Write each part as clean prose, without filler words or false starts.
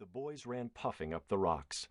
The boys ran puffing up the rocks.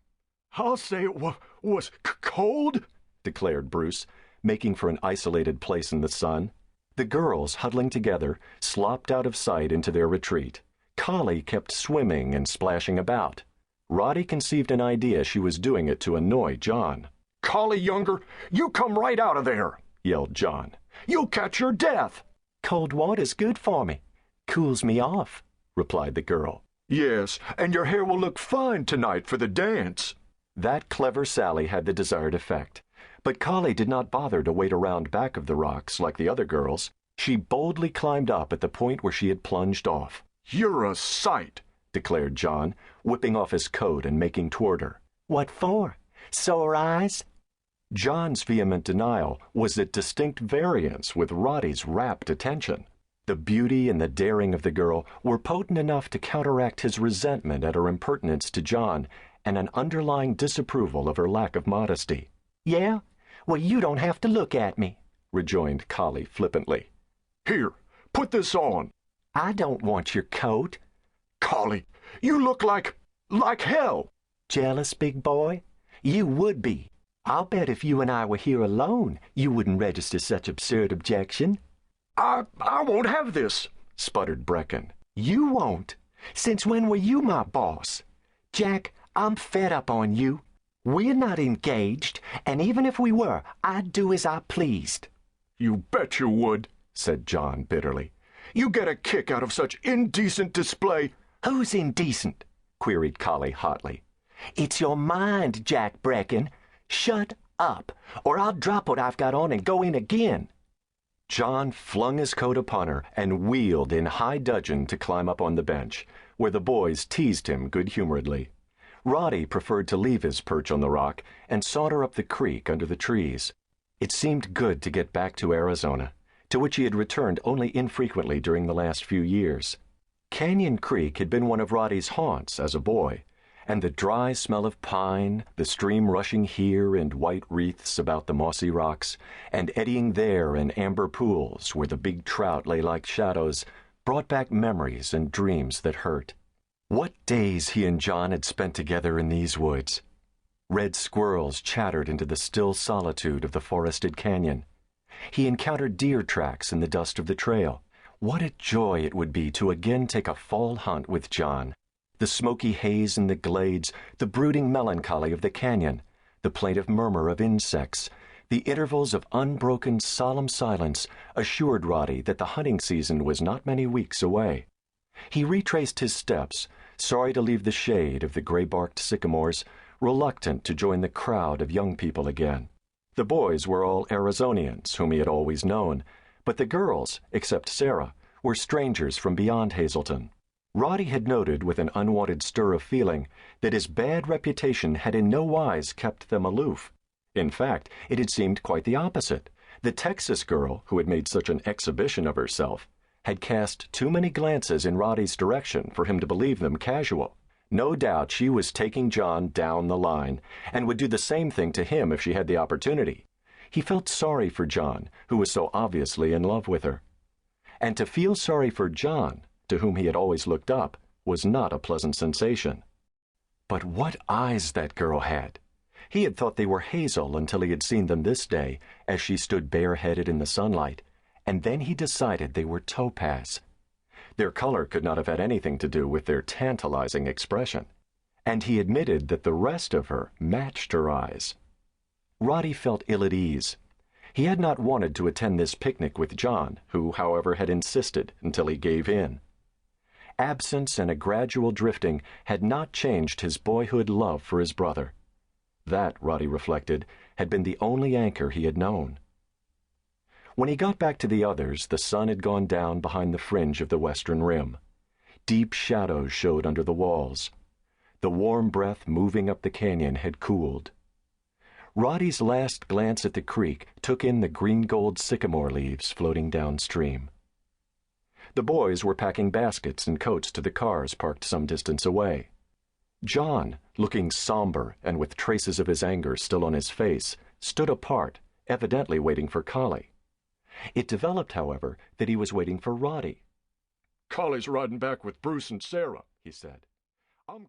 "I'll say it was cold," declared Bruce, making for an isolated place in the sun. The girls, huddling together, slopped out of sight into their retreat. Collie kept swimming and splashing about. Roddy conceived an idea she was doing it to annoy John. "Collie younger, you come right out of there," yelled John. "You'll catch your death." "Cold water's good for me. Cools me off," replied the girl. "Yes, and your hair will look fine tonight for the dance." That clever sally had the desired effect. But Collie did not bother to wait around back of the rocks like the other girls. She boldly climbed up at the point where she had plunged off. "You're a sight," declared John, whipping off his coat and making toward her. "What for? Sore eyes?" John's vehement denial was at distinct variance with Roddy's rapt attention. The beauty and the daring of the girl were potent enough to counteract his resentment at her impertinence to John and an underlying disapproval of her lack of modesty. "Yeah? Well, you don't have to look at me," rejoined Collie flippantly. "Here, put this on." "I don't want your coat." "Collie, you look like hell." "Jealous, big boy? You would be. I'll bet if you and I were here alone, you wouldn't register such absurd objection." I won't have this," sputtered Brecken. "You won't? Since when were you my boss? Jack, I'm fed up on you. We're not engaged, and even if we were, I'd do as I pleased." "You bet you would," said John bitterly. "You get a kick out of such indecent display." "Who's indecent?" queried Collie hotly. "It's your mind, Jack Brecken. Shut up, or I'll drop what I've got on and go in again." John flung his coat upon her and wheeled in high dudgeon to climb up on the bench, where the boys teased him good-humoredly. Roddy preferred to leave his perch on the rock and saunter up the creek under the trees. It seemed good to get back to Arizona, to which he had returned only infrequently during the last few years. Canyon Creek had been one of Roddy's haunts as a boy, and the dry smell of pine, the stream rushing here in white wreaths about the mossy rocks, and eddying there in amber pools where the big trout lay like shadows, brought back memories and dreams that hurt. What days he and John had spent together in these woods! Red squirrels chattered into the still solitude of the forested canyon. He encountered deer tracks in the dust of the trail. What a joy it would be to again take a fall hunt with John! The smoky haze in the glades, the brooding melancholy of the canyon, the plaintive murmur of insects, the intervals of unbroken solemn silence assured Roddy that the hunting season was not many weeks away. He retraced his steps, sorry to leave the shade of the gray-barked sycamores, reluctant to join the crowd of young people again. The boys were all Arizonians whom he had always known, but the girls, except Sarah, were strangers from beyond Hazleton. Roddy had noted with an unwanted stir of feeling that his bad reputation had in no wise kept them aloof. In fact, it had seemed quite the opposite. The Texas girl, who had made such an exhibition of herself, had cast too many glances in Roddy's direction for him to believe them casual. No doubt she was taking John down the line, and would do the same thing to him if she had the opportunity. He felt sorry for John, who was so obviously in love with her. And to feel sorry for John, to whom he had always looked up, was not a pleasant sensation. But what eyes that girl had! He had thought they were hazel until he had seen them this day, as she stood bareheaded in the sunlight, and then he decided they were topaz. Their color could not have had anything to do with their tantalizing expression, and he admitted that the rest of her matched her eyes. Roddy felt ill at ease. He had not wanted to attend this picnic with John, who, however, had insisted until he gave in. Absence and a gradual drifting had not changed his boyhood love for his brother. That, Roddy reflected, had been the only anchor he had known. When he got back to the others, the sun had gone down behind the fringe of the western rim. Deep shadows showed under the walls. The warm breath moving up the canyon had cooled. Roddy's last glance at the creek took in the green-gold sycamore leaves floating downstream. The boys were packing baskets and coats to the cars parked some distance away. John, looking somber and with traces of his anger still on his face, stood apart, evidently waiting for Collie. It developed, however, that he was waiting for Roddy. "Collie's riding back with Bruce and Sarah," he said. "I'm